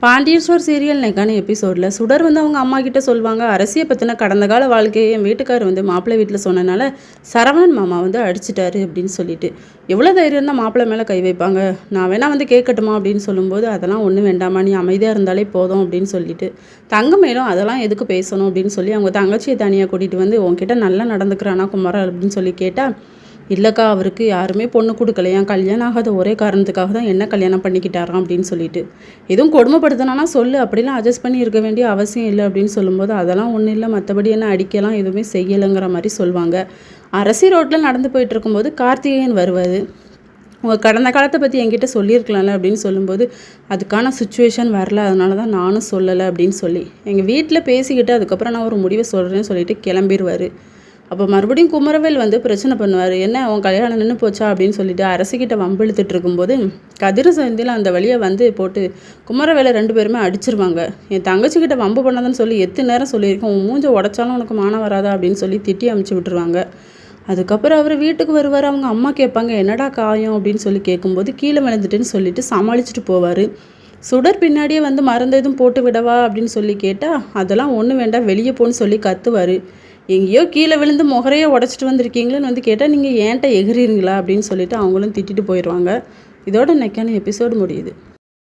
Pandian store serial நெக்கான எபிசோடில் சுடர் வந்து அவங்க அம்மா கிட்ட சொல்லுவாங்க, அரசியை பற்றின கடந்த கால வாழ்க்கையை என் வீட்டுக்கார் வந்து மாப்பிள்ளை வீட்டில் சொன்னனால சரவணன் மாமா வந்து அடிச்சிட்டாரு அப்படின்னு சொல்லிட்டு. எவ்வளோ தைரியம் தான் மாப்பிள்ளை மேலே கை வைப்பாங்க, நான் வேணா வந்து கேட்கட்டுமா அப்படின்னு சொல்லும்போது, அதெல்லாம் ஒன்றும் வேண்டாமா, நீ அமைதியாக இருந்தாலே போதும் அப்படின்னு சொல்லிட்டு. தங்கமேலும் அதெல்லாம் எதுக்கு பேசணும் அப்படின்னு சொல்லி அவங்க தங்கச்சியை தனியாக கூட்டிகிட்டு வந்து, உங்ககிட்ட நல்லா நடந்துக்கிறானா குமாரா அப்படின்னு சொல்லி கேட்டால், இல்லைக்கா அவருக்கு யாருமே பொண்ணு கொடுக்கலையா, கல்யாணம் ஆகாத ஒரே காரணத்துக்காக தான் என்ன கல்யாணம் பண்ணிக்கிட்டாராம் அப்படின்னு சொல்லிட்டு. எதுவும் கொடுமைப்படுத்தினானா சொல்லு, அப்படிலாம் அட்ஜஸ்ட் பண்ணி இருக்க வேண்டிய அவசியம் இல்லை அப்படின்னு சொல்லும்போது, அதெல்லாம் ஒன்றும் இல்லை, மற்றபடி என்ன அடிக்கலாம் எதுவுமே செய்யலைங்கிற மாதிரி சொல்லுவாங்க. அரசி ரோட்டில் நடந்து போயிட்டு இருக்கும்போது கார்த்திகேயன் வருவார். உங்கள் கடந்த காலத்தை பற்றி என்கிட்ட சொல்லியிருக்கலாம்ல அப்படின்னு சொல்லும்போது, அதுக்கான சுச்சுவேஷன் வரல, அதனால தான் நானும் சொல்லலை அப்படின்னு சொல்லி எங்கள் வீட்டில் பேசிக்கிட்டு அதுக்கப்புறம் நான் ஒரு முடிவை சொல்கிறேன்னு சொல்லிட்டு கிளம்பிடுவார். அப்போ மறுபடியும் குமரவேல் வந்து பிரச்சனை பண்ணுவார். என்ன அவன் கல்யாணம் நின்று போச்சா அப்படின்னு சொல்லிட்டு அரசிக்கிட்ட வம்பு இழுத்துட்டு இருக்கும்போது, கதிர் சந்தியில் அந்த வழியை வந்து போட்டு குமரவேலை 2 பேருமே அடிச்சிருவாங்க. என் தங்கச்சிக்கிட்ட வம்பு பண்ணாதுன்னு சொல்லி எத்தனை நேரம் சொல்லியிருக்கேன், உன் மூஞ்ச உடச்சாலும் உனக்கு மானம் வராதா அப்படின்னு சொல்லி திட்டி அமுச்சு விட்டுருவாங்க. அதுக்கப்புறம் அவர் வீட்டுக்கு வருவார். அவங்க அம்மா கேட்பாங்க, என்னடா காயம் அப்படின்னு சொல்லி கேட்கும்போது, கீழே விழுந்துட்டுன்னு சொல்லிட்டு சமாளிச்சுட்டு போவார். சுடர் பின்னாடியே வந்து மருந்து எதுவும் போட்டு விடவா அப்படின்னு சொல்லி கேட்டால், அதெல்லாம் ஒன்றும் வேண்டாம் வெளியே போன்னு சொல்லி கத்துவார். எங்கேயோ கீழே விழுந்து முகரையே உடச்சிட்டு வந்திருக்கீங்களேன்னு வந்து கேட்டால், நீங்கள் ஏன்ட்ட எகிறீங்களா அப்படின்னு சொல்லிட்டு அவங்களும் திட்டிட்டு போயிடுவாங்க. இதோட இன்னைக்கான எபிசோடு முடியுது.